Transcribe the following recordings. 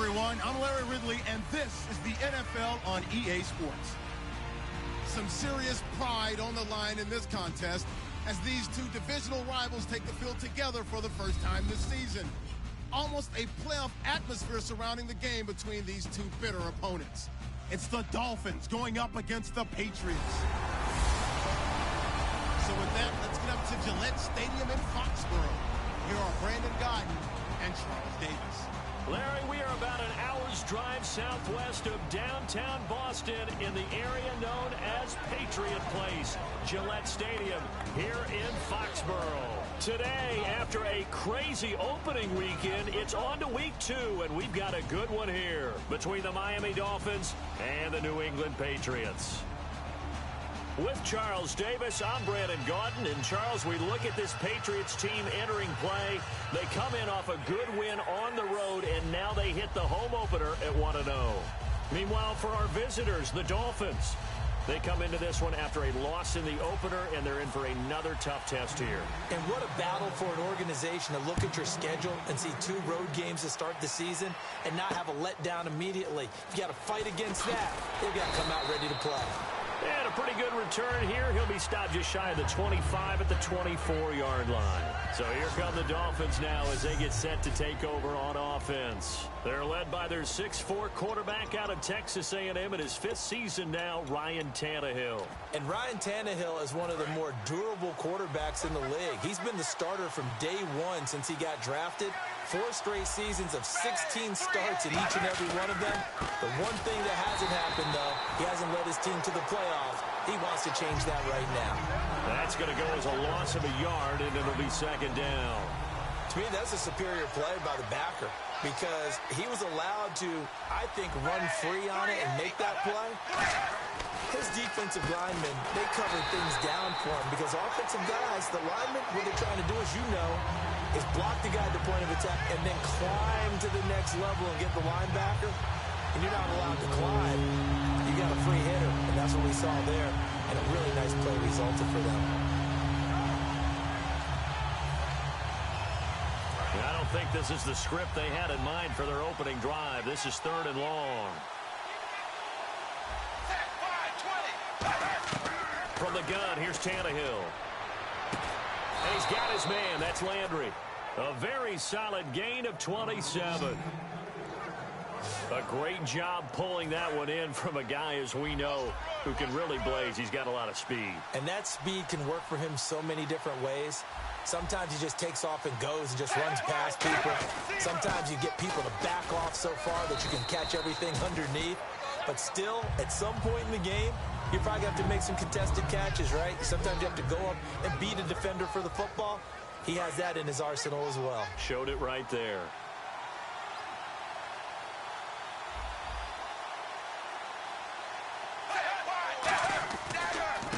everyone. I'm Larry Ridley, and this is the NFL on EA Sports. Some serious pride on the line in this contest as these two divisional rivals take the field together for the first time this season. Almost a playoff atmosphere surrounding the game between these two bitter opponents. It's the Dolphins going up against the Patriots. So with that, let's get up to Gillette Stadium in Foxborough. Here are Brandon Gaudin and Charles Davis. Larry, we are about an hour's drive southwest of downtown Boston in the area known as Patriot Place, Gillette Stadium, here in Foxborough. Today, after a crazy opening weekend, it's on to week 2, and we've got a good one here between the Miami Dolphins and the New England Patriots. With Charles Davis, I'm Brandon Gaudin. And Charles, we look at this Patriots team entering play. They come in off a good win on the road, and now they hit the home opener at 1-0. Meanwhile, for our visitors, the Dolphins, they come into this one after a loss in the opener, and they're in for another tough test here. And what a battle for an organization to look at your schedule and see 2 road games to start the season and not have a letdown immediately. You got to fight against that. They've got to come out ready to play. And a pretty good return here. He'll be stopped just shy of the 25 at the 24-yard line. So here come the Dolphins now as they get set to take over on offense. They're led by their 6'4" quarterback out of Texas A&M in his 5th season now, Ryan Tannehill. And Ryan Tannehill is one of the more durable quarterbacks in the league. He's been the starter from day 1 since he got drafted. 4 straight seasons of 16 starts in each and every one of them. The one thing that hasn't happened, though, he hasn't led his team to the playoffs. He wants to change that right now. That's going to go as a loss of a yard, and it'll be 2nd down. To me, that's a superior play by the backer because he was allowed to, I think, run free on it and make that play. His defensive linemen, they covered things down for him because offensive guys, the linemen, what they're trying to do, as you know, is block the guy at the point of attack and then climb to the next level and get the linebacker. And you're not allowed to climb. You got a free hitter, and that's what we saw there. And a really nice play resulted for them. I don't think this is the script they had in mind for their opening drive. This is 3rd and long. From the gun, here's Tannehill. And he's got his man. That's Landry. A very solid gain of 27. A great job pulling that one in from a guy, as we know, who can really blaze. He's got a lot of speed. And that speed can work for him so many different ways. Sometimes he just takes off and goes and just runs past people. Sometimes you get people to back off so far that you can catch everything underneath. But still, at some point in the game, you probably have to make some contested catches, right? Sometimes you have to go up and beat a defender for the football. He has that in his arsenal as well. Showed it right there.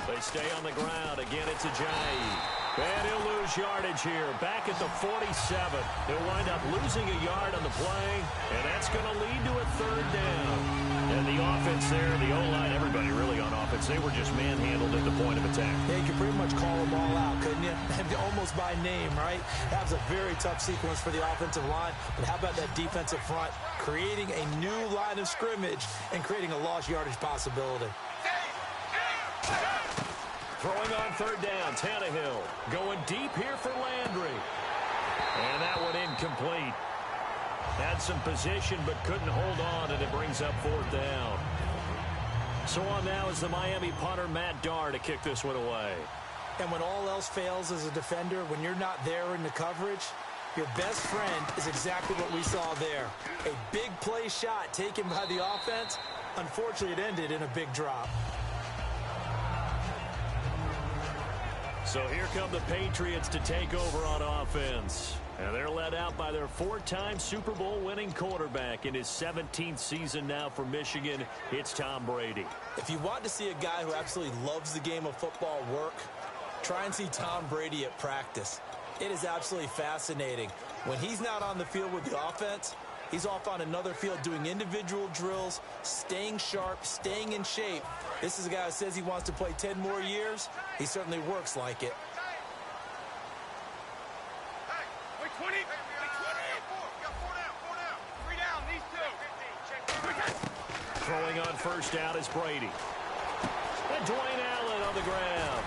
They stay on the ground. Again, it's Ajayi. And he'll lose yardage here. Back at the 47. He'll wind up losing a yard on the play, and that's going to lead to a 3rd down. And the offense there, the O-line, everybody really on offense, they were just manhandled at the point of attack. Yeah, you could pretty much call them all out, couldn't you? Almost by name, right? That was a very tough sequence for the offensive line. But how about that defensive front creating a new line of scrimmage and creating a lost yardage possibility? Throwing on 3rd down, Tannehill going deep here for Landry. And that one incomplete. Had some position but couldn't hold on, and it brings up 4th down. So on now is the Miami punter, Matt Darr, to kick this one away. And when all else fails as a defender, when you're not there in the coverage, your best friend is exactly what we saw there. A big play shot taken by the offense. Unfortunately, it ended in a big drop. So here come the Patriots to take over on offense. And they're led out by their 4-time Super Bowl winning quarterback in his 17th season now for Michigan. It's Tom Brady. If you want to see a guy who absolutely loves the game of football work, try and see Tom Brady at practice. It is absolutely fascinating. When he's not on the field with the offense, he's off on another field doing individual drills, staying sharp, staying in shape. This is a guy who says he wants to play 10 more years. He certainly works like it. Hey, 20. 4 down. 3 down. These 2. on first down is Brady. And Dwayne Allen on the ground.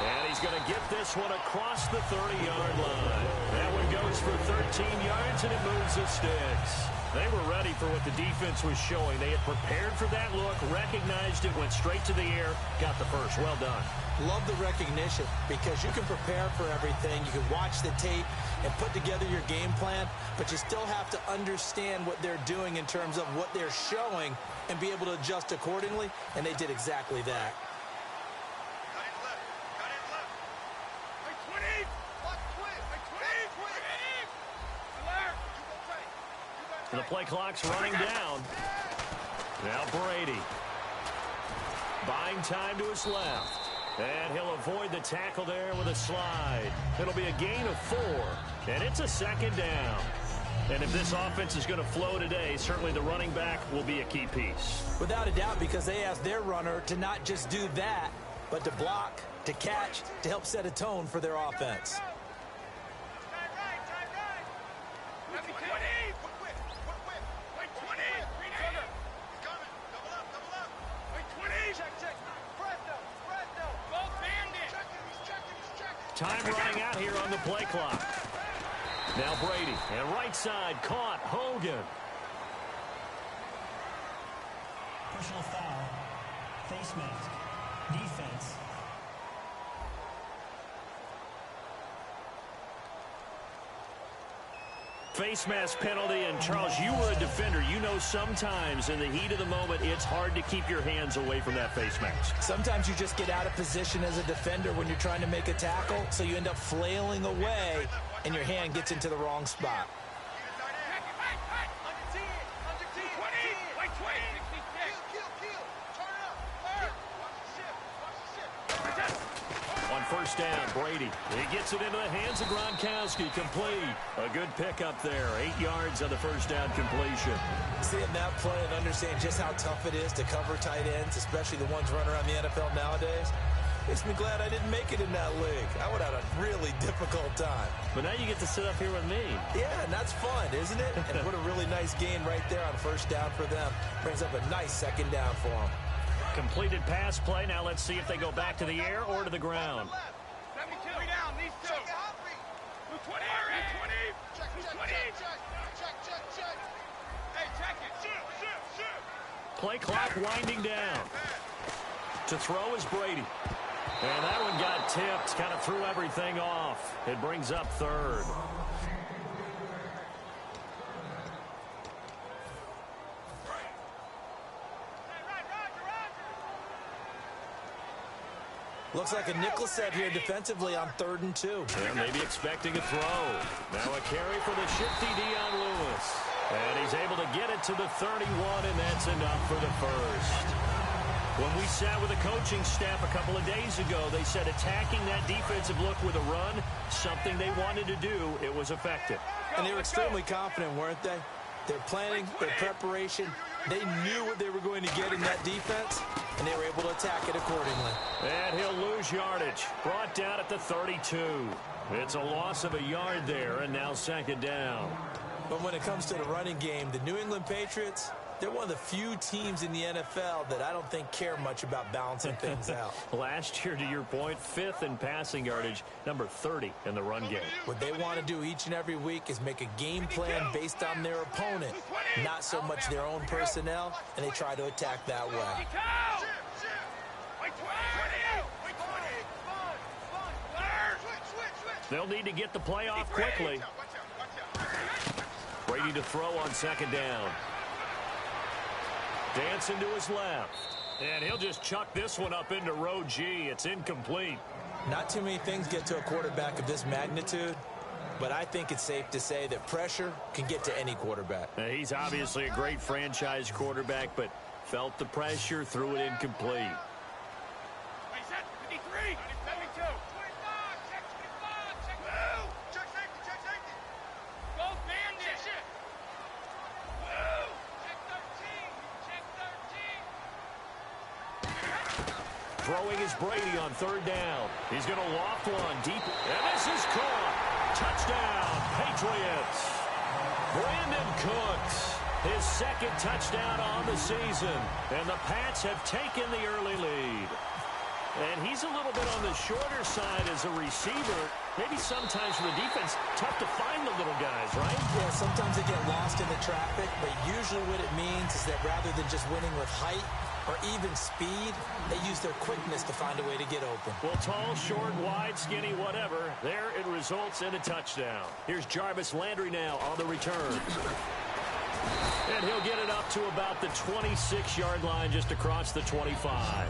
And he's going to get this one across the 30-yard line. That one goes for 13 yards, and it moves the sticks. They were ready for what the defense was showing. They had prepared for that look, recognized it, went straight to the air, got the first. Well done. Love the recognition because you can prepare for everything. You can watch the tape and put together your game plan, but you still have to understand what they're doing in terms of what they're showing and be able to adjust accordingly, and they did exactly that. The play clock's running down. Now Brady. Buying time to his left. And he'll avoid the tackle there with a slide. It'll be a gain of 4. And it's a second down. And if this offense is going to flow today, certainly the running back will be a key piece. Without a doubt, because they asked their runner to not just do that, but to block, to catch, to help set a tone for their offense. Time running out here on the play clock. Now Brady, and right side caught. Hogan. Personal foul. Face mask. Defense. Face mask penalty, and Charles, you were a defender. You know sometimes in the heat of the moment, it's hard to keep your hands away from that face mask. Sometimes you just get out of position as a defender when you're trying to make a tackle, so you end up flailing away, and your hand gets into the wrong spot. First down, Brady. He gets it into the hands of Gronkowski. Complete. A good pickup there. 8 yards on the first down completion. Seeing that play and understanding just how tough it is to cover tight ends, especially the ones running around the NFL nowadays, makes me glad I didn't make it in that league. I would have had a really difficult time. But now you get to sit up here with me. Yeah, and that's fun, isn't it? And what a really nice gain right there on first down for them. Brings up a nice second down for them. Completed pass play. Now let's see if they go back to the air or to the ground. Play clock winding down. To throw is Brady. And that one got tipped. Kind of threw everything off. It brings up third. Looks like a nickel set here defensively on 3rd and 2. Yeah, maybe expecting a throw. Now a carry for the shifty Dion Lewis. And he's able to get it to the 31, and that's enough for the first. When we sat with the coaching staff a couple of days ago, they said attacking that defensive look with a run, something they wanted to do, it was effective. And they were extremely confident, weren't they? Their planning, their preparation, they knew what they were going to get in that defense, and they were able to attack it accordingly. And he'll lose yardage. Brought down at the 32. It's a loss of a yard there, and now second down. But when it comes to the running game, the New England Patriots, they're one of the few teams in the NFL that I don't think care much about balancing things out. Last year, to your point, 5th in passing yardage, number 30 in the run game. What they want to do each and every week is make a game plan based on their opponent, not so much their own personnel, and they try to attack that way. They'll need to get the play off quickly. Brady to throw on second down. Dancing to his left. And he'll just chuck this one up into row G. It's incomplete. Not too many things get to a quarterback of this magnitude, but I think it's safe to say that pressure can get to any quarterback. Now, he's obviously a great franchise quarterback, but felt the pressure, threw it incomplete. Throwing is Brady on third down. He's going to loft one deep. And this is caught. Touchdown, Patriots. Brandon Cooks. his second touchdown on the season. And the Pats have taken the early lead. And he's a little bit on the shorter side as a receiver. Maybe sometimes for the defense, tough to find the little guys, right? Yeah, sometimes they get lost in the traffic, but usually what it means is that rather than just winning with height or even speed, they use their quickness to find a way to get open. Well, tall, short, wide, skinny, whatever, there it results in a touchdown. Here's Jarvis Landry now on the return. And he'll get it up to about the 26-yard line just across the 25.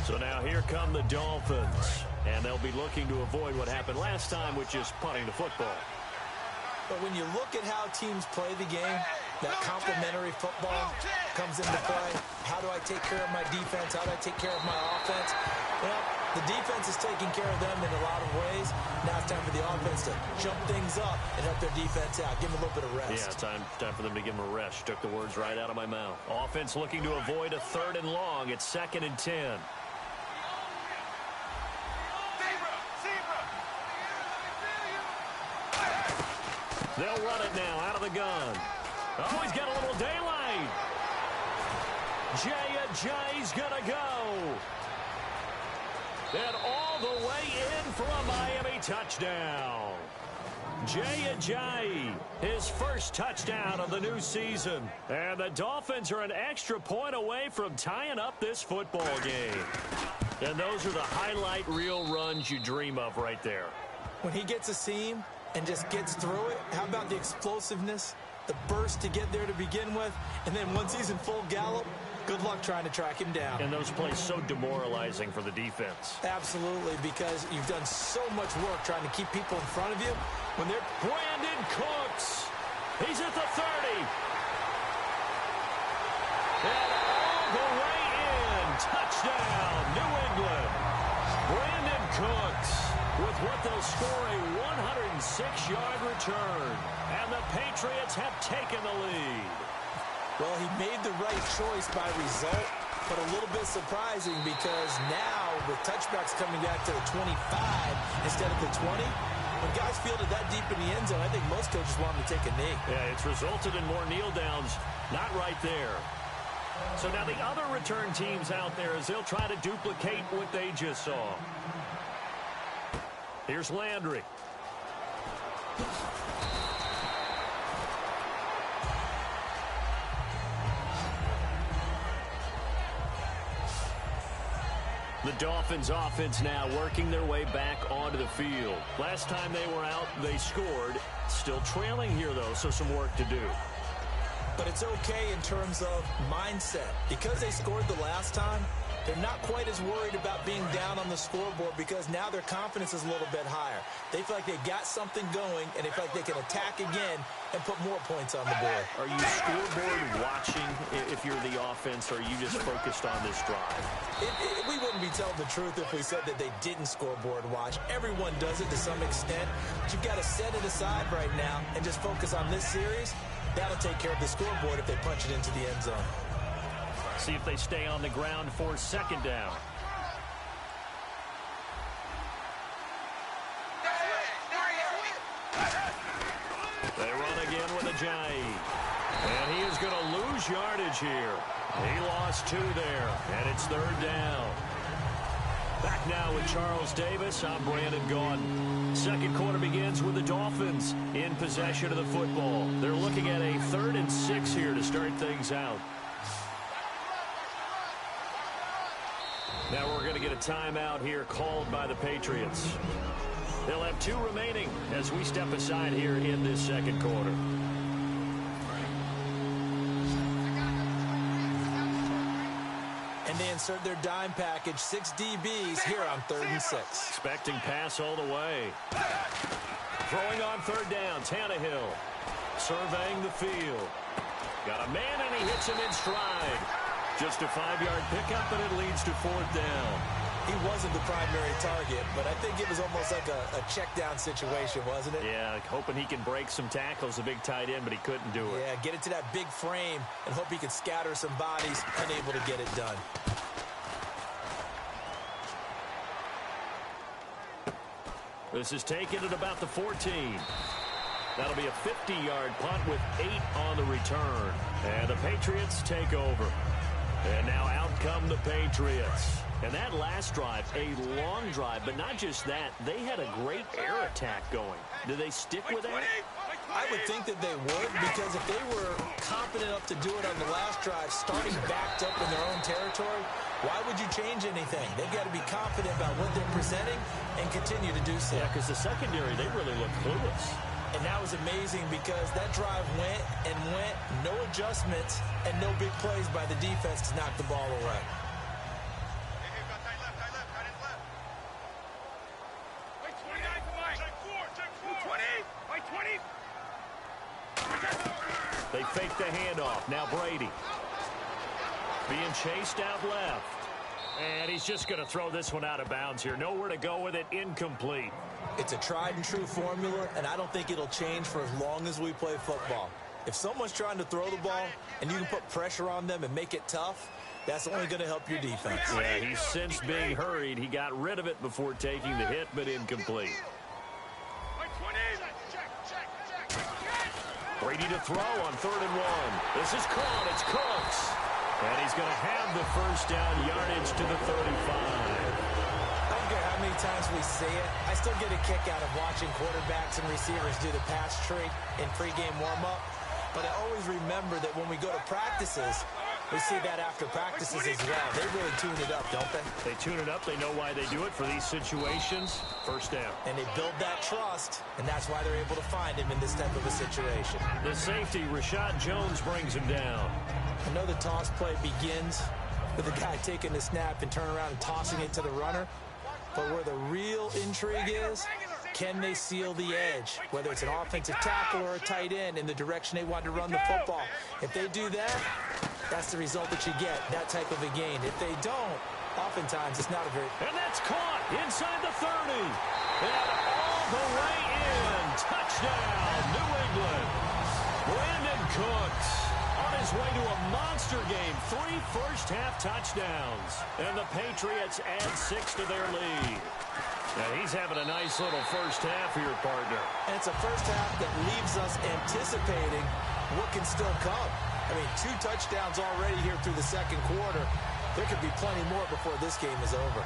So now here come the Dolphins, and they'll be looking to avoid what happened last time, which is punting the football. But when you look at how teams play the game, that complementary football comes into play. How do I take care of my defense? How do I take care of my offense? Well, the defense is taking care of them in a lot of ways. Now it's time for the offense to jump things up and help their defense out. Give them a little bit of rest. Yeah, time for them to give them a rest. Took the words right out of my mouth. Offense looking to avoid a 3rd and long. It's 2nd and 10. They'll run it now out of the gun. Oh, he's got a little daylight. Jay's gonna go. And all the way in for a Miami touchdown. Jay, his first touchdown of the new season. And the Dolphins are an extra point away from tying up this football game. And those are the highlight reel runs you dream of right there. When he gets a seam and just gets through it, how about the explosiveness, the burst to get there to begin with, and then once he's in full gallop, good luck trying to track him down. And those plays so demoralizing for the defense. Absolutely, because you've done so much work trying to keep people in front of you. When they're Brandon Cooks, he's at the 30. And all the way in, touchdown, New England. Brandon Cooks with what they'll score a 106-yard return. And the Patriots have taken the lead. Well, he made the right choice by result, but a little bit surprising because now with touchbacks coming back to the 25 instead of the 20, when guys fielded that deep in the end zone, I think most coaches want them to take a knee. Yeah, it's resulted in more kneel downs. Not right there. So now the other return teams out there as they'll try to duplicate what they just saw. Here's Landry. The Dolphins offense now working their way back onto the field. Last time they were out, they scored. Still trailing here, though, so some work to do. But it's okay in terms of mindset. Because they scored the last time, they're not quite as worried about being down on the scoreboard because now their confidence is a little bit higher. They feel like they've got something going, and they feel like they can attack again and put more points on the board. Are you scoreboard watching if you're the offense, or are you just focused on this drive? We wouldn't be telling the truth if we said that they didn't scoreboard watch. Everyone does it to some extent. But you've got to set it aside right now and just focus on this series. That'll take care of the scoreboard if they punch it into the end zone. See if they stay on the ground for 2nd down. They run again with Ajayi. And he is going to lose yardage here. He lost 2 there, and it's 3rd down. Back now with Charles Davis. I'm Brandon Gaudin. Second quarter begins with the Dolphins in possession of the football. They're looking at a 3rd and 6 here to start things out. Now we're going to get a timeout here called by the Patriots. They'll have 2 remaining as we step aside here in this second quarter. And they insert their dime package, 6 DBs here on 3rd and 6. Expecting pass all the way. Throwing on 3rd down, Tannehill. Surveying the field. Got a man and he hits him in stride. Just a 5-yard pickup, and it leads to 4th down. He wasn't the primary target, but I think it was almost like a check-down situation, wasn't it? Yeah, hoping he can break some tackles, a big tight end, but he couldn't do it. Yeah, get it to that big frame and hope he could scatter some bodies, unable to get it done. This is taken at about the 14. That'll be a 50-yard punt with 8 on the return. And the Patriots take over. And now out come the Patriots. And that last drive, a long drive, but not just that. They had a great air attack going. Do they stick with that? I would think that they would, because if they were confident enough to do it on the last drive, starting backed up in their own territory, why would you change anything? They've got to be confident about what they're presenting and continue to do so. Yeah, because the secondary, they really look clueless. And that was amazing because that drive went and went, no adjustments, and no big plays by the defense to knock the ball away. They fake the handoff. Now Brady. Being chased out left. And he's just going to throw this one out of bounds here. Nowhere to go with it. Incomplete. It's a tried and true formula, and I don't think it'll change for as long as we play football. If someone's trying to throw the ball and you can put pressure on them and make it tough, that's only going to help your defense. Yeah, he's sensed being hurried. He got rid of it before taking the hit, but incomplete. Brady to throw on 3rd and 1. This is caught. It's Cooks. And he's going to have the first down, yardage to the 35. I don't care how many times we see it. I still get a kick out of watching quarterbacks and receivers do the pass tree in pregame warm-up. But I always remember that when we go to practices, we see that after practices as well. They really tune it up, don't they? They tune it up. They know why they do it for these situations. First down. And they build that trust, and that's why they're able to find him in this type of a situation. The safety, Rashad Jones, brings him down. I know the toss play begins with the guy taking the snap and turning around and tossing it to the runner. But where the real intrigue is, can they seal the edge? Whether it's an offensive tackle or a tight end in the direction they want to run the football. If they do that, that's the result that you get, that type of a gain. If they don't, oftentimes it's not a very... And that's caught inside the 30. And all the way in. Touchdown, New England. Brandon Cooks on his way to a monster game. 3 first-half touchdowns. And the Patriots add 6 to their lead. Now he's having a nice little first half here, partner. And it's a first half that leaves us anticipating what can still come. I mean, 2 touchdowns already here through the second quarter. There could be plenty more before this game is over.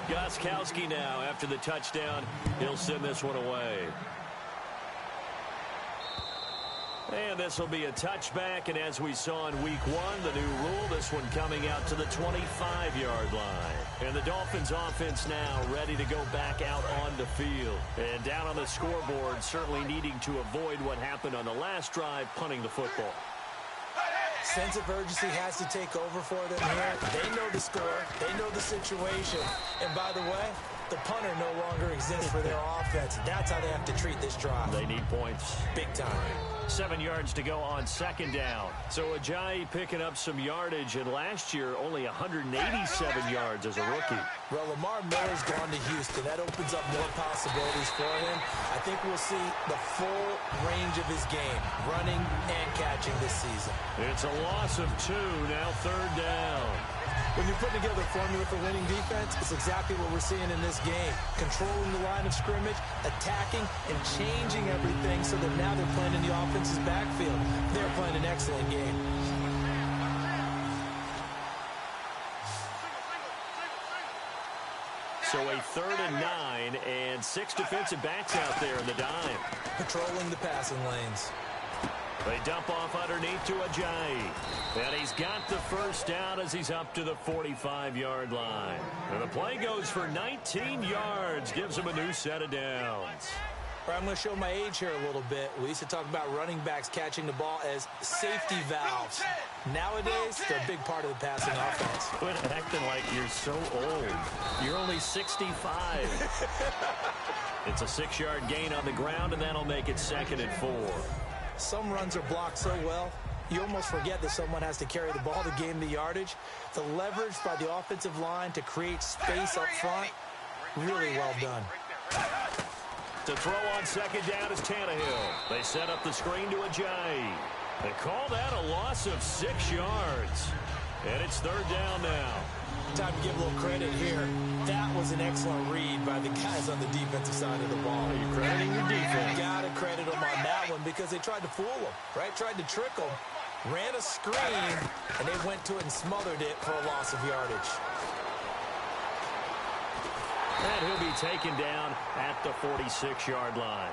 Gostkowski now, after the touchdown, he'll send this one away. And this will be a touchback, and as we saw in week 1, the new rule, this one coming out to the 25-yard line. And the Dolphins offense now ready to go back out on the field. And down on the scoreboard, certainly needing to avoid what happened on the last drive, punting the football. Sense of urgency has to take over for them here. They know the score. They know the situation. And by the way, the punter no longer exists for their offense. That's how they have to treat this drive. They need points. Big time. 7 yards to go on second down. So Ajayi picking up some yardage, and last year only 187 yards as a rookie. Well, Lamar Miller's gone to Houston. That opens up more possibilities for him. I think we'll see the full range of his game, running and catching this season. It's a loss of 2, now 3rd down. When you put together a formula for winning defense, it's exactly what we're seeing in this game. Controlling the line of scrimmage, attacking, and changing everything so that now they're playing in the offense's backfield. They're playing an excellent game. So a 3rd and 9, and 6 defensive backs out there in the dime. Patrolling the passing lanes. They dump off underneath to Ajayi. And he's got the first down as he's up to the 45-yard line. And the play goes for 19 yards, gives him a new set of downs. All right, I'm going to show my age here a little bit. We used to talk about running backs catching the ball as safety valves. Nowadays, they're a big part of the passing offense. Quit acting like you're so old. You're only 65. It's a 6-yard gain on the ground, and that'll make it 2nd and 4. Some runs are blocked so well, you almost forget that someone has to carry the ball to gain the yardage. The leverage by the offensive line to create space up front, really well done. To throw on second down is Tannehill. They set up the screen to Ajayi. They call that a loss of 6 yards. And it's third down now. Time to give a little credit here. That was an excellent read by the guys on the defensive side of the ball. Are you crediting your defense? Got to credit them on that one because they tried to fool them, right? Tried to trick them. Ran a screen, and they went to it and smothered it for a loss of yardage. And he'll be taken down at the 46-yard line.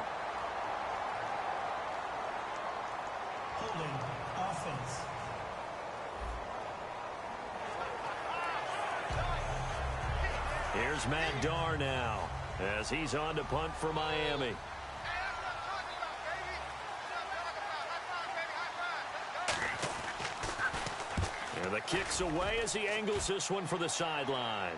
Holding offense. Here's Matt Darr now as he's on to punt for Miami. And the kick's away as he angles this one for the sideline.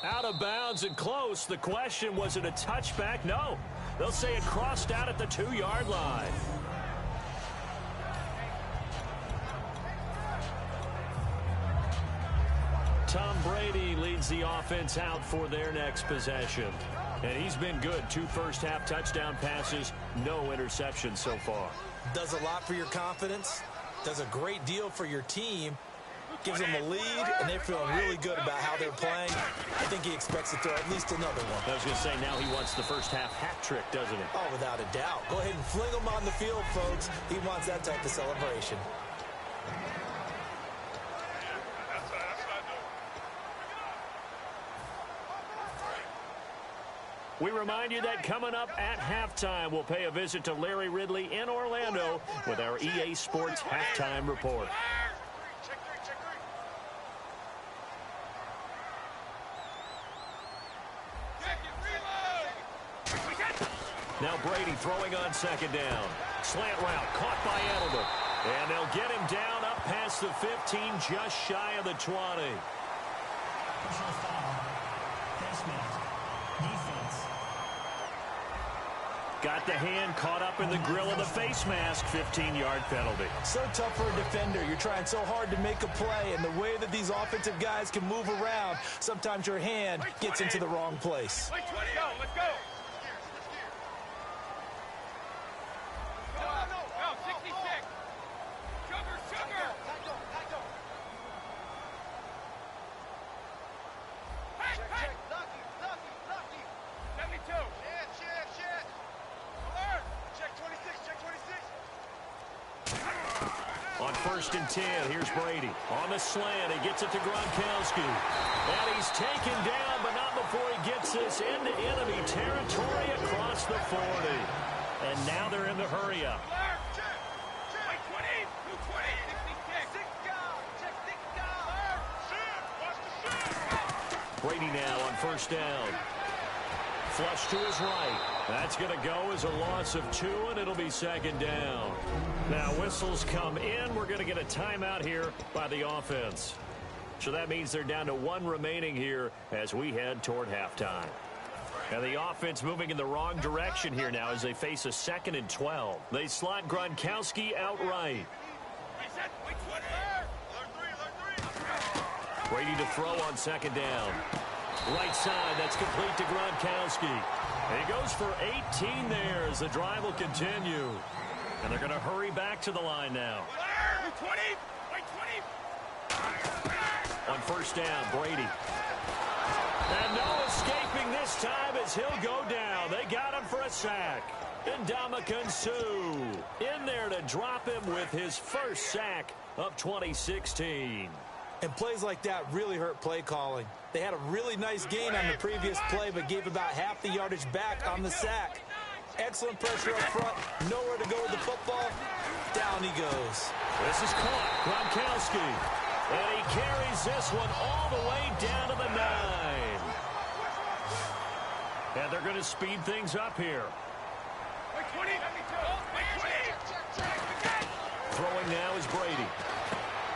Out of bounds and close. The question, was it a touchback? No. They'll say it crossed out at the 2-yard line. Tom Brady leads the offense out for their next possession. And he's been good. 2 first-half touchdown passes, no interceptions so far. Does a lot for your confidence. Does a great deal for your team. Gives them a lead, and they're feeling really good about how they're playing. I think he expects to throw at least another one. I was going to say, now he wants the first-half hat trick, doesn't he? Oh, without a doubt. Go ahead and fling him on the field, folks. He wants that type of celebration. We remind you that coming up at halftime, we'll pay a visit to Larry Ridley in Orlando with our EA Sports Halftime Report. Now Brady throwing on second down. Slant route caught by Edelman. And they'll get him down up past the 15, just shy of the 20. Personal foul. Face mask. Defense. Got the hand caught up in the grill of the face mask. 15-yard penalty. So tough for a defender. You're trying so hard to make a play, and the way that these offensive guys can move around, sometimes your hand gets into the wrong place. Let's go. On 1st and 10, here's Brady. On the slant, he gets it to Gronkowski. And he's taken down, but not before he gets this into enemy territory across the 40. And now they're in the hurry-up. Brady now on 1st down. Flush to his right. That's going to go as a loss of 2, and it'll be 2nd down. Now whistles come in. We're going to get a timeout here by the offense. So that means they're down to 1 remaining here as we head toward halftime. And the offense moving in the wrong direction here now as they face a 2nd and 12. They slot Gronkowski outright. Brady to throw on 2nd down. Right side, that's complete to Gronkowski. And he goes for 18 there as the drive will continue. And they're going to hurry back to the line now. On 1st down, Brady. And no escaping this time as he'll go down. They got him for a sack. And Ndamukong Suh in there to drop him with his first sack of 2016. And plays like that really hurt play calling. They had a really nice gain on the previous play, but gave about half the yardage back on the sack. Excellent pressure up front. Nowhere to go with the football. Down he goes. This is caught. Gronkowski. And he carries this one all the way down to the 9. And they're going to speed things up here. Throwing now is Brady.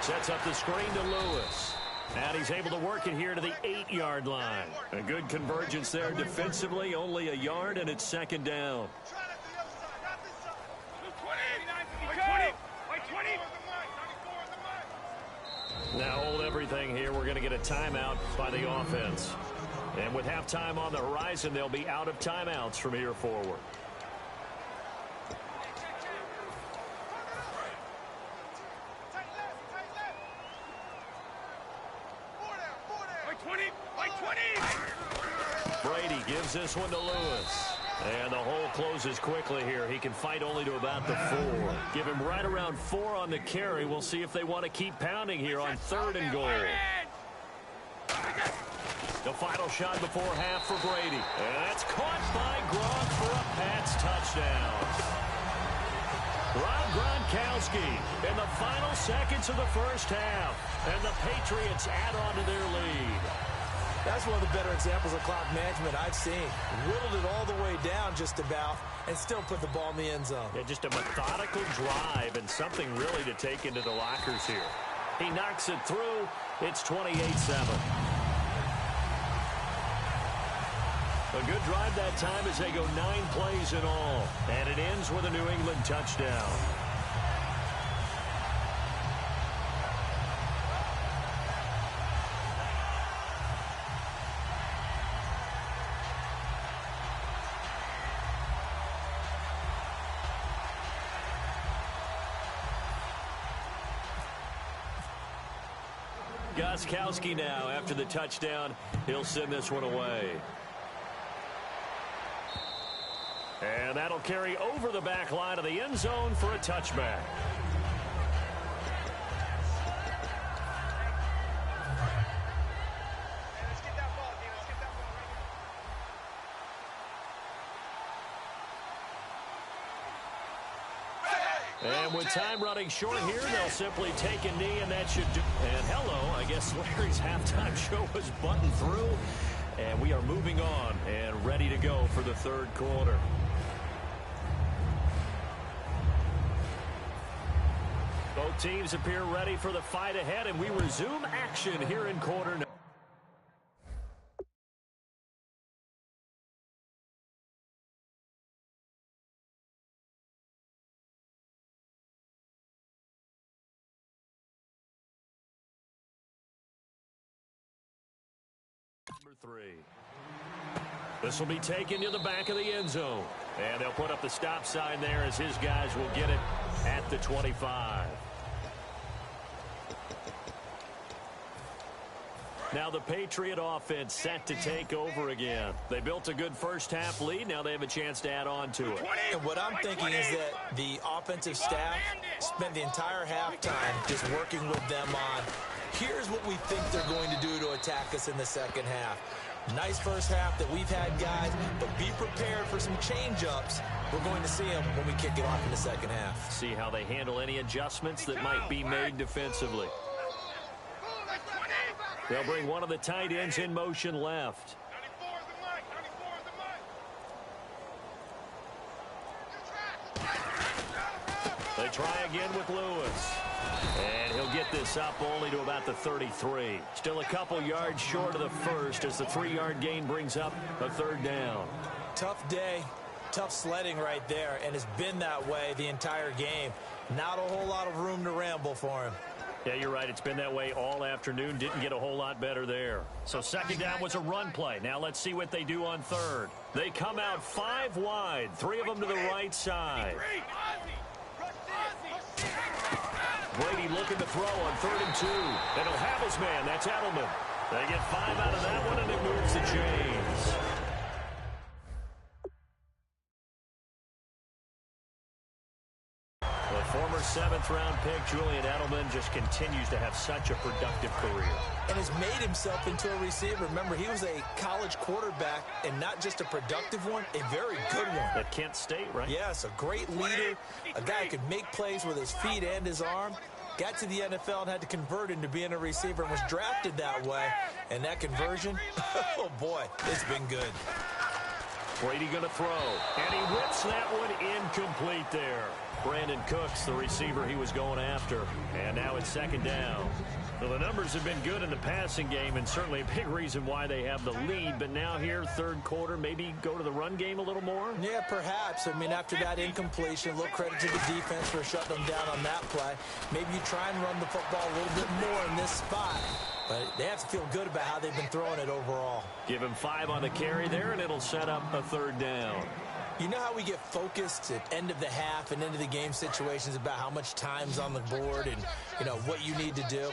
Sets up the screen to Lewis. And he's able to work it here to the 8-yard line. A good convergence there defensively. Only a yard, and it's 2nd down. Now hold everything here. We're going to get a timeout by the offense. And with halftime on the horizon, they'll be out of timeouts from here forward. Brady gives this one to Lewis. And the hole closes quickly here. He can fight only to about the 4. Give him right around 4 on the carry. We'll see if they want to keep pounding here on 3rd and goal. The final shot before half for Brady. And that's caught by Gronk for a Pats touchdown. Rob Gronkowski in the final seconds of the first half. And the Patriots add on to their lead. That's one of the better examples of clock management I've seen. Whittled it all the way down just about and still put the ball in the end zone. Yeah, just a methodical drive and something really to take into the lockers here. He knocks it through. It's 28-7. A good drive that time as they go 9 plays in all. And it ends with a New England touchdown. Gostkowski now after the touchdown. He'll send this one away. And that'll carry over the back line of the end zone for a touchback. And with time running short here, they'll simply take a knee, and that should do. And hello, I guess Larry's halftime show was buttoned through. And we are moving on and ready to go for the 3rd quarter. Both teams appear ready for the fight ahead, and we resume action here in quarter number. Number 3. This will be taken to the back of the end zone. And they'll put up the stop sign there as his guys will get it at the 25. Now the Patriot offense set to take over again. They built a good first-half lead. Now they have a chance to add on to it. And what I'm thinking is that the offensive staff spent the entire halftime just working with them on, here's what we think they're going to do to attack us in the second half. Nice first half that we've had, guys, but be prepared for some change-ups. We're going to see them when we kick it off in the second half. See how they handle any adjustments that might be made defensively. They'll bring one of the tight ends in motion left. They try again with Lewis. And he'll get this up only to about the 33. Still a couple yards short of the first as the 3-yard gain brings up a 3rd down. Tough day, tough sledding right there, and it's been that way the entire game. Not a whole lot of room to ramble for him. Yeah, you're right. It's been that way all afternoon. Didn't get a whole lot better there. So 2nd down was a run play. Now let's see what they do on 3rd. They come out 5 wide, 3 of them to the right side. Brady looking to throw on 3rd and 2. And he'll have his man. That's Edelman. They get 5 out of that one, and it moves the chains. The former 7th-round pick, Julian Edelman, just continues to have such a productive career. And has made himself into a receiver. Remember, he was a college quarterback, and not just a productive one, a very good one. At Kent State, right? Yes, a great leader, a guy who could make plays with his feet and his arm. Got to the NFL and had to convert into being a receiver and was drafted that way. And that conversion, oh boy, it's been good. Brady going to throw, and he whips that one incomplete there. Brandon Cooks, the receiver he was going after. And now it's 2nd down. Well, the numbers have been good in the passing game, and certainly a big reason why they have the lead. But now here, 3rd quarter, maybe go to the run game a little more? Yeah, perhaps. I mean, after that incompletion, a little credit to the defense for shutting them down on that play. Maybe you try and run the football a little bit more in this spot. But they have to feel good about how they've been throwing it overall. Give him 5 on the carry there, and it'll set up a 3rd down. You know how we get focused at end of the half and end of the game situations about how much time's on the board and, you know, what you need to do?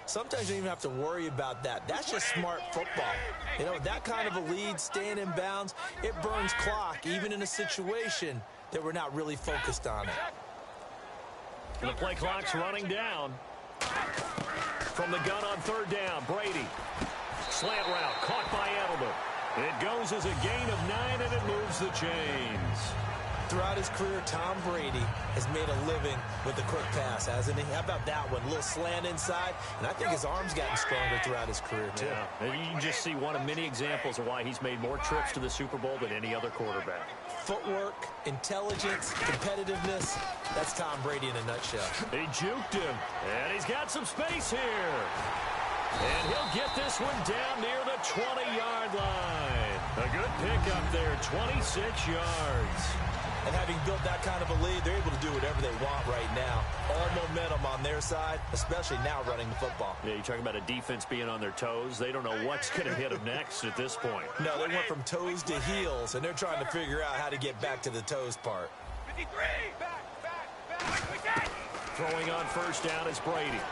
sometimes you don't even have to worry about that. That's just smart football. You know, that kind of a lead, staying in bounds, it burns clock, even in a situation that we're not really focused on it. The play clock's running down. From the gun on third down, Brady. Slant route, caught by Edelman. It goes as a gain of 9, and it moves the chains. Throughout his career, Tom Brady has made a living with the quick pass, hasn't he? How about that one? A little slant inside, and I think his arm's gotten stronger throughout his career, too. Yeah, you can just see one of many examples of why he's made more trips to the Super Bowl than any other quarterback. Footwork, intelligence, competitiveness, that's Tom Brady in a nutshell. He juked him, and he's got some space here. And he'll get this one down near the 20-yard line. A good pickup there, 26 yards. And having built that kind of a lead, they're able to do whatever they want right now. All momentum on their side, especially now running the football. Yeah, you're talking about a defense being on their toes. They don't know what's going to hit them next at this point. No, they went from toes to heels, and they're trying to figure out how to get back to the toes part. 53! Back! Throwing on first down is Brady.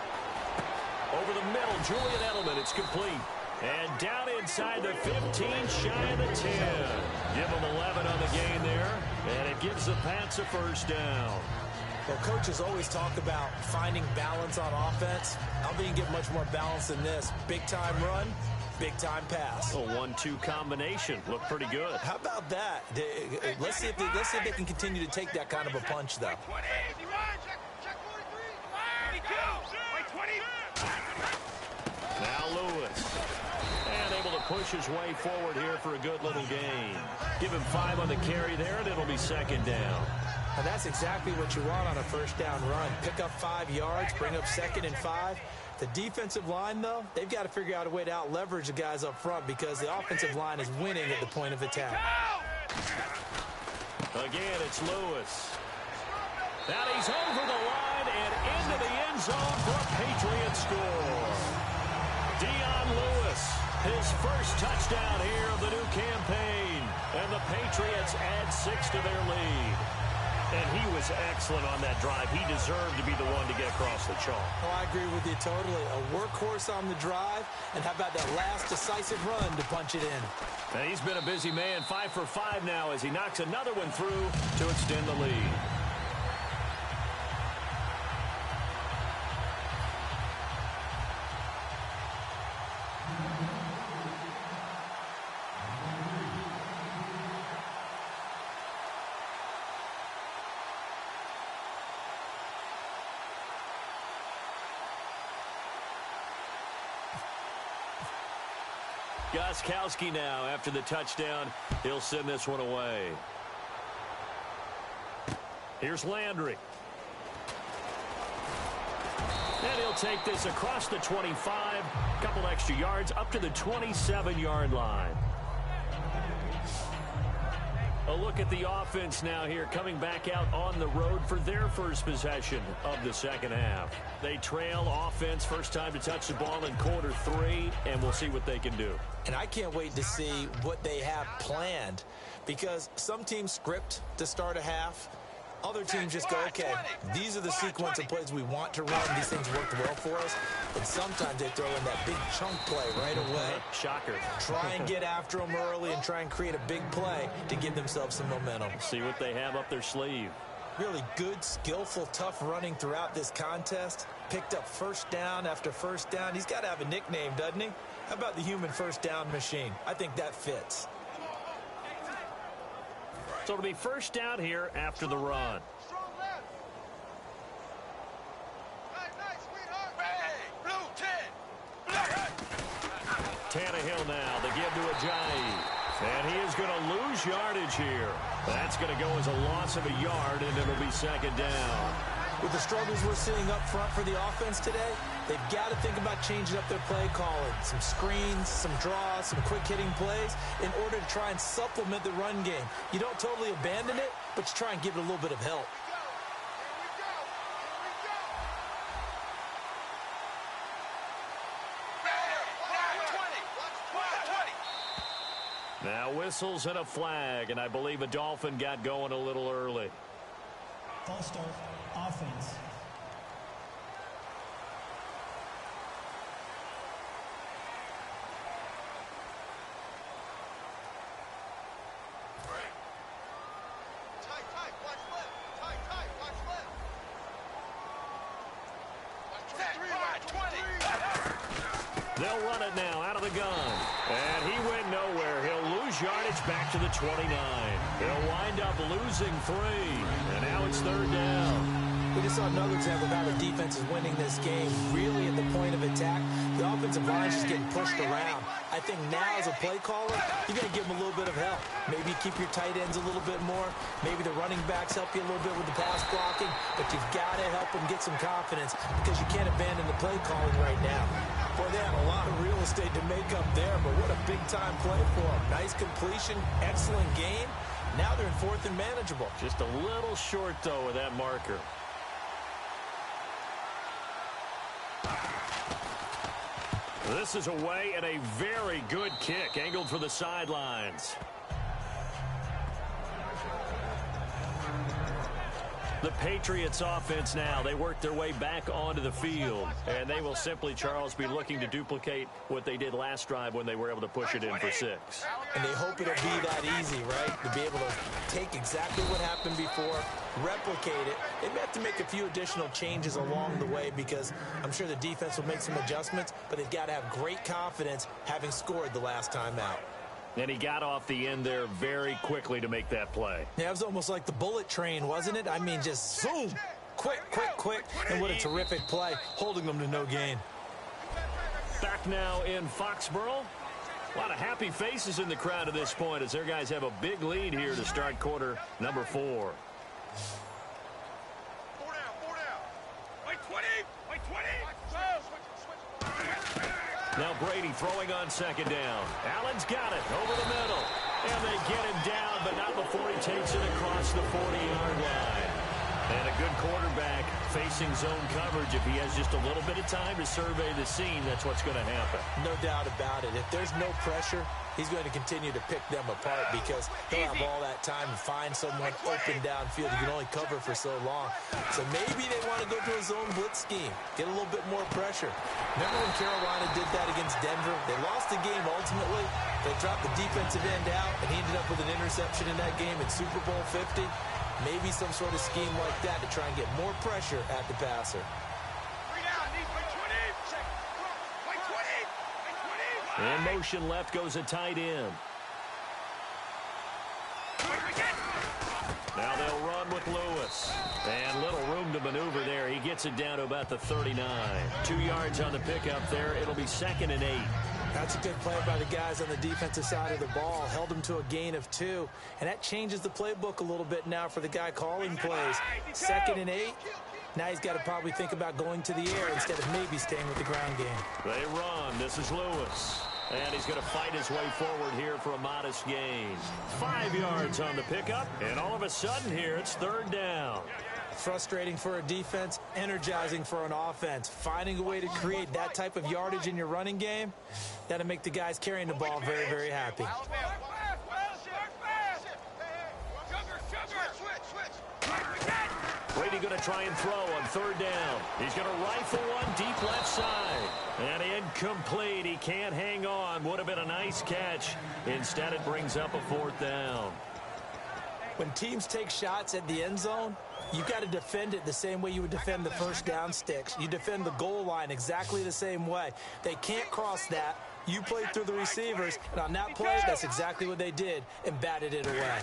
Over the middle, Julian Edelman. It's complete. And down inside the 15, shy of the 10. Give them 11 on the gain there, and it gives the Pats a first down. Well, coaches always talk about finding balance on offense. I don't think you can get much more balance than this. Big-time run, big-time pass. A 1-2 combination. Looked pretty good. How about that? Let's see if they can continue to take that kind of a punch, though. 20! Check 43! Now Lewis. And able to push his way forward here for a good little gain. Give him 5 on the carry there, and it'll be second down. And that's exactly what you want on a first down run. Pick up 5 yards, bring up 2nd and 5. The defensive line, though, they've got to figure out a way to out-leverage the guys up front because the offensive line is winning at the point of attack. Again, it's Lewis. Now he's over the line and into the end zone for a Patriots score. Dion Lewis, his first touchdown here of the new campaign. And the Patriots add 6 to their lead. And he was excellent on that drive. He deserved to be the one to get across the chalk. Oh, I agree with you totally. A workhorse on the drive. And how about that last decisive run to punch it in? And he's been a busy man, 5 for 5 now as he knocks another one through to extend the lead. Gostkowski now after the touchdown. He'll send this one away. Here's Landry. And he'll take this across the 25. A couple extra yards up to the 27-yard line. A look at the offense now here, coming back out on the road for their first possession of the second half. They trail offense, first time to touch the ball in quarter 3, and we'll see what they can do. And I can't wait to see what they have planned because some teams script to start a half. Other teams just go, okay, these are the sequence of plays we want to run. These things worked well for us. And sometimes they throw in that big chunk play right away. Shocker. Try and get after them early and try and create a big play to give themselves some momentum. See what they have up their sleeve. Really good, skillful, tough running throughout this contest. Picked up first down after first down. He's got to have a nickname, doesn't he? How about the human first down machine? I think that fits. So it'll be first down here after the run. Tannehill now, the give to Ajayi. And he is going to lose yardage here. That's going to go as a loss of a yard, and it'll be second down. With the struggles we're seeing up front for the offense today, they've got to think about changing up their play calling. Some screens, some draws, some quick-hitting plays in order to try and supplement the run game. You don't totally abandon it, but you try and give it a little bit of help. Now whistles and a flag, and I believe a Dolphin got going a little early. False start, offense. They'll run it now out of the gun. And he went nowhere. He'll lose yardage back to the 29. He'll wind up losing 3. And now it's 3rd down. We just saw another example of how the defense is winning this game. Really at the point of attack, the offensive line is just getting pushed around. I think now as a play caller, you got to give them a little bit of help. Maybe keep your tight ends a little bit more. Maybe the running backs help you a little bit with the pass blocking. But you've got to help them get some confidence because you can't abandon the play calling right now. Boy, they had a lot of real estate to make up there, but what a big-time play for them. Nice completion, excellent game. Now they're in 4th and manageable. Just a little short, though, with that marker. This is away and a very good kick angled for the sidelines. The Patriots offense now, they work their way back onto the field. And they will simply, Charles, be looking to duplicate what they did last drive when they were able to push it in for 6. And they hope it'll be that easy, right? To be able to take exactly what happened before, replicate it. They may have to make a few additional changes along the way because I'm sure the defense will make some adjustments, but they've got to have great confidence having scored the last time out. And he got off the end there very quickly to make that play. Yeah, it was almost like the bullet train, wasn't it? I mean, just zoom, quick, quick, quick. And what a terrific play, holding them to no gain. Back now in Foxborough. A lot of happy faces in the crowd at this point as their guys have a big lead here to start quarter number 4. 4 down, 4 down. Wait, 20, wait, 20. Now Brady throwing on 2nd down. Allen's got it over the middle. And they get him down, but not before he takes it across the 40-yard line. And a good quarterback facing zone coverage. If he has just a little bit of time to survey the scene, that's what's going to happen. No doubt about it. If there's no pressure, he's going to continue to pick them apart because he'll have all that time to find someone open downfield. You can only cover for so long. So maybe they want to go to a zone blitz scheme, get a little bit more pressure. Remember when Carolina did that against Denver? They lost the game ultimately. They dropped the defensive end out, and he ended up with an interception in that game in Super Bowl 50. Maybe some sort of scheme like that to try and get more pressure at the passer. 3 down, need 20. In motion left goes a tight end. Now they'll run with Lewis. And little room to maneuver there. He gets it down to about the 39. 2 yards on the pickup there. It'll be 2nd and 8. That's a good play by the guys on the defensive side of the ball. Held him to a gain of 2. And that changes the playbook a little bit now for the guy calling plays. 2nd and 8. Now he's got to probably think about going to the air instead of maybe staying with the ground game. They run. This is Lewis. And he's going to fight his way forward here for a modest gain. 5 yards on the pickup. And all of a sudden here, it's 3rd down. Frustrating for a defense, energizing for an offense. Finding a way to create that type of yardage in your running game, that'll make the guys carrying the ball very, very happy. Brady going to try and throw on 3rd down. He's going to rifle one deep left side. And incomplete. He can't hang on. Would have been a nice catch. Instead, it brings up a 4th down. When teams take shots at the end zone, you've got to defend it the same way you would defend the first down sticks. You defend the goal line exactly the same way. They can't cross that. You played through the receivers, and on that play, that's exactly what they did and batted it away.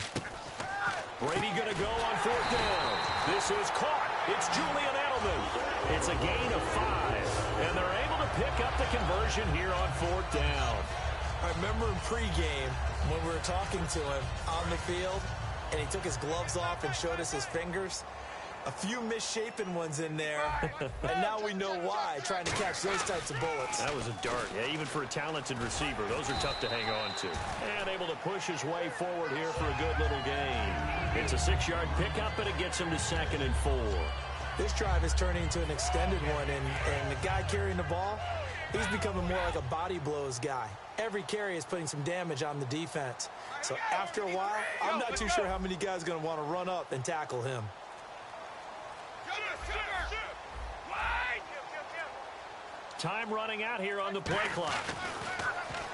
Brady going to go on 4th down. This is caught. It's Julian Edelman. It's a gain of 5, and they're able to pick up the conversion here on 4th down. I remember in pregame when we were talking to him on the field, and he took his gloves off and showed us his fingers. A few misshapen ones in there, and now we know why, trying to catch those types of bullets. That was a dart. Yeah, even for a talented receiver, those are tough to hang on to. And able to push his way forward here for a good little gain. It's a 6-yard pickup, and it gets him to 2nd and 4. This drive is turning into an extended one, and the guy carrying the ball, he's becoming more like a body blows guy. Every carry is putting some damage on the defense. So after a while, I'm not too sure how many guys are going to want to run up and tackle him. Time running out here on the play clock.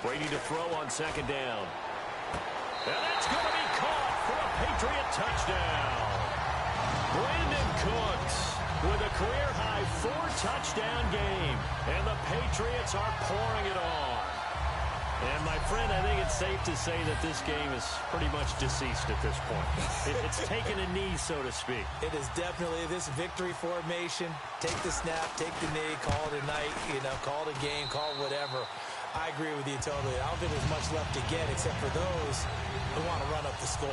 Brady to throw on 2nd down. And that's going to be caught for a Patriot touchdown. Brandon Cooks with a career-high 4-touchdown game. And the Patriots are pouring it on. And, my friend, I think it's safe to say that this game is pretty much deceased at this point. It's taken a knee, so to speak. It is definitely this victory formation. Take the snap, take the knee, call it a night, call it a game, call it whatever. I agree with you totally. I don't think there's much left to get except for those who want to run up the score.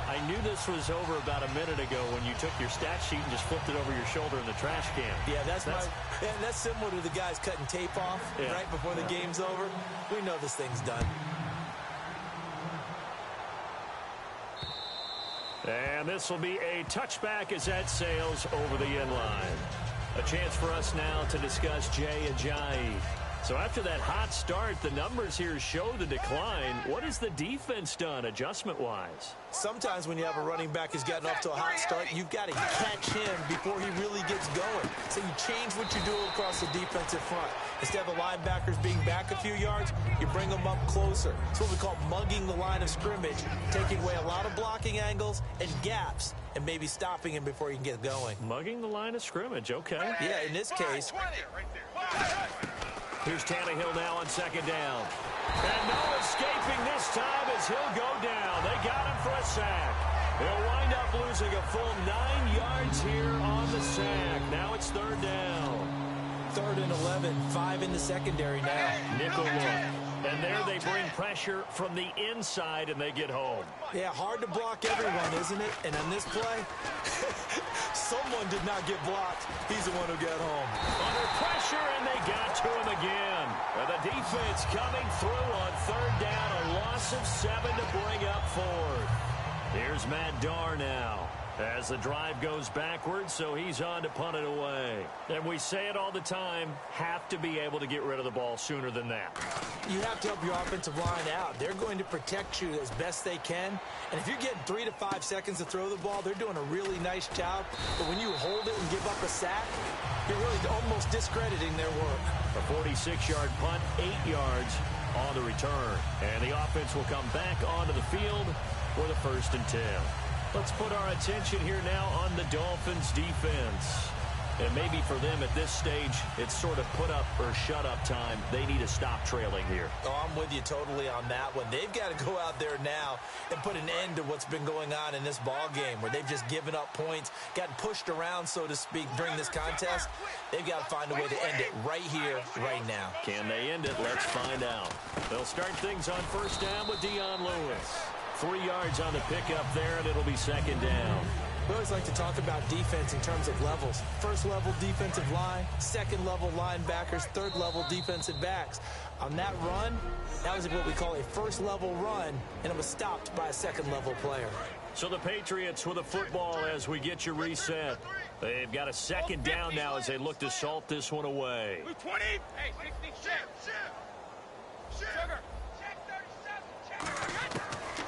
I knew this was over about a minute ago when you took your stat sheet and just flipped it over your shoulder in the trash can. Yeah, that's similar to the guys cutting tape off right before the game's over. We know this thing's done. And this will be a touchback as that sails over the end line. A chance for us now to discuss Jay Ajayi. So after that hot start, the numbers here show the decline. What has the defense done adjustment-wise? Sometimes when you have a running back who's gotten off to a hot start, you've got to catch him before he really gets going. So you change what you do across the defensive front. Instead of the linebackers being back a few yards, you bring them up closer. It's what we call mugging the line of scrimmage, taking away a lot of blocking angles and gaps, and maybe stopping him before he can get going. Mugging the line of scrimmage, okay. Yeah, in this case. Here's Tannehill now on second down. And no escaping this time as he'll go down. They got him for a sack. They'll wind up losing a full 9 yards here on the sack. Now it's third down. 3rd and 11, 5 in the secondary now. Nickel look. And there they bring pressure from the inside, and they get home. Yeah, hard to block everyone, isn't it? And on this play, someone did not get blocked. He's the one who got home. Under pressure, and they got to him again. And the defense coming through on third down. A loss of 7 to bring up 4th. Here's Matt Darr now as the drive goes backwards, so he's on to punt it away. And we say it all the time, have to be able to get rid of the ball sooner than that. You have to help your offensive line out. They're going to protect you as best they can. And if you're getting 3 to 5 seconds to throw the ball, they're doing a really nice job. But when you hold it and give up a sack, you're really almost discrediting their work. A 46-yard punt, 8 yards on the return. And the offense will come back onto the field for the 1st and 10. Let's put our attention here now on the Dolphins defense. And maybe for them at this stage, it's sort of put up or shut up time. They need to stop trailing here. Oh, I'm with you totally on that one. They've got to go out there now and put an end to what's been going on in this ball game where they've just given up points, gotten pushed around, so to speak, during this contest. They've got to find a way to end it right here, right now. Can they end it? Let's find out. They'll start things on first down with Dion Lewis. 3 yards on the pickup there, and it'll be second down. We always like to talk about defense in terms of levels. First level defensive line, second level linebackers, third level defensive backs. On that run, that was what we call a first level run, and it was stopped by a second level player. So the Patriots with a football as we get you reset. They've got a second down now as they look to salt this one away. 20. Hey, 60, Sugar.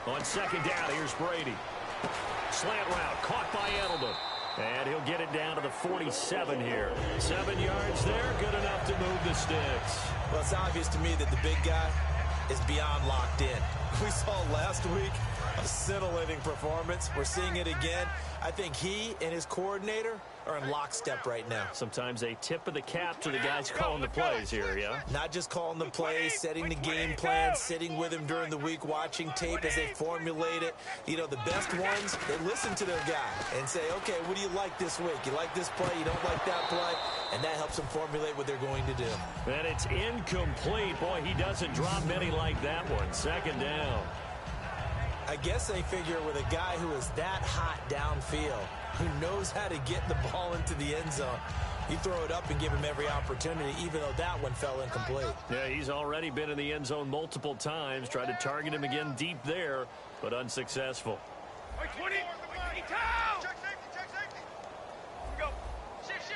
On second down, here's Brady. Slant route, caught by Edelman. And he'll get it down to the 47 here. 7 yards there, good enough to move the sticks. Well, it's obvious to me that the big guy is beyond locked in. We saw last week a scintillating performance. We're seeing it again. I think he and his coordinator are in lockstep right now. Sometimes a tip of the cap to the guys calling the plays here, yeah? Not just calling the plays, setting the game plan, sitting with him during the week, watching tape as they formulate it. You know, the best ones, they listen to their guy and say, okay, what do you like this week? You like this play? You don't like that play? And that helps them formulate what they're going to do. And it's incomplete. Boy, he doesn't drop many like that one. Second down. I guess they figure with a guy who is that hot downfield, who knows how to get the ball into the end zone, you throw it up and give him every opportunity, even though that one fell incomplete. Yeah, he's already been in the end zone multiple times. Tried to target him again deep there, but unsuccessful. 20. Check safety. Here we go. Shift.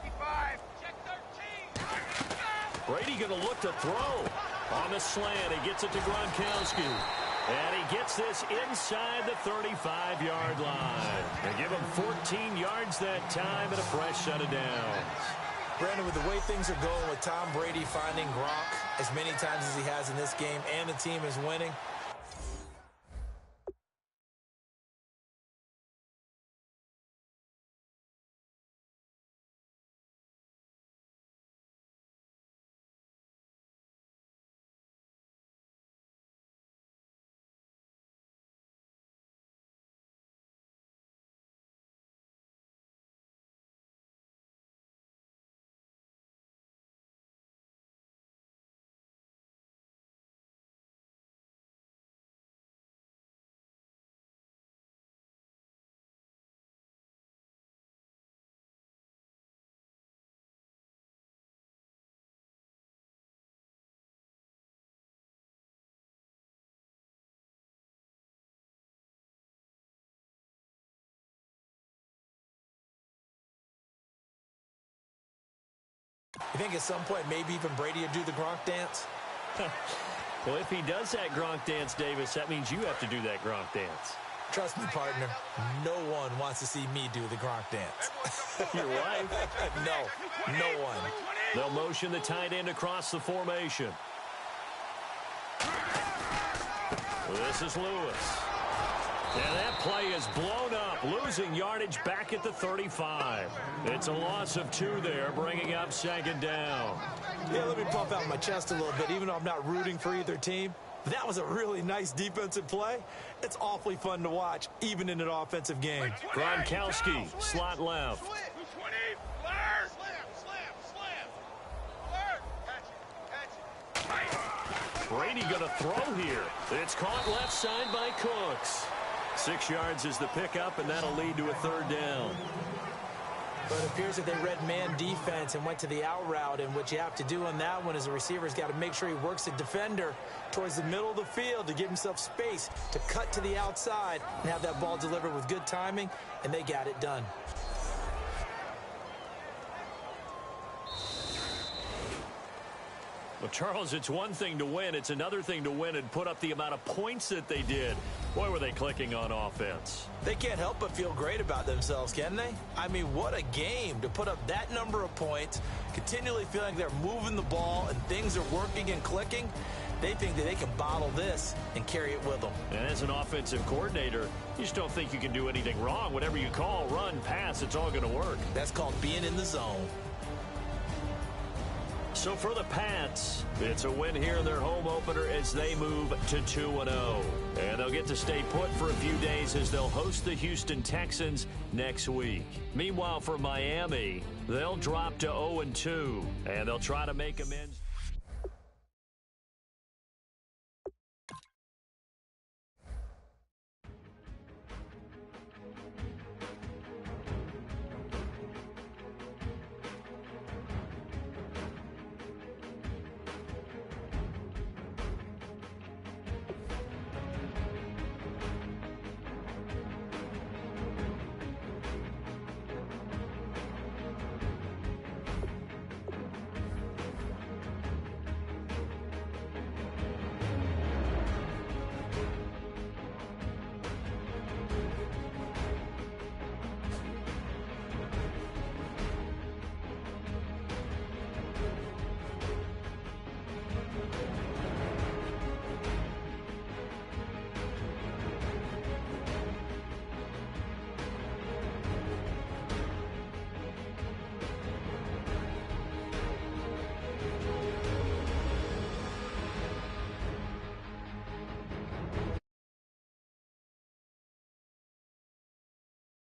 55. Check 13. Brady going to look to throw. On the slant, he gets it to Gronkowski. And he gets this inside the 35-yard line. They give him 14 yards that time and a fresh set of downs. Brandon, with the way things are going with Tom Brady finding Gronk as many times as he has in this game and the team is winning, You think at some point maybe even Brady will do the Gronk dance? Well, if he does that Gronk dance, Davis, that means you have to do that Gronk dance. Trust me, partner, no one wants to see me do the Gronk dance. Your wife? No one. They'll motion the tight end across the formation. This is Lewis. And that play is blown up, losing yardage back at the 35. It's a loss of 2 there, bringing up 2nd down. Yeah, let me puff out my chest a little bit, even though I'm not rooting for either team. That was a really nice defensive play. It's awfully fun to watch, even in an offensive game. Gronkowski, slot left. 220, flare! Catch it. Brady going to throw here. It's caught left side by Cooks. 6 yards is the pickup, and that'll lead to a 3rd down. But it appears that they read man defense and went to the out route, and what you have to do on that one is the receiver's got to make sure he works the defender towards the middle of the field to give himself space to cut to the outside and have that ball delivered with good timing, and they got it done. Well, Charles, it's one thing to win. It's another thing to win and put up the amount of points that they did. Boy, were they clicking on offense. They can't help but feel great about themselves, can they? I mean, what a game to put up that number of points, continually feeling they're moving the ball and things are working and clicking. They think that they can bottle this and carry it with them. And as an offensive coordinator, you just don't think you can do anything wrong. Whatever you call, run, pass, it's all going to work. That's called being in the zone. So for the Pats, it's a win here in their home opener as they move to 2-0. And they'll get to stay put for a few days as they'll host the Houston Texans next week. Meanwhile, for Miami, they'll drop to 0-2, and they'll try to make amends.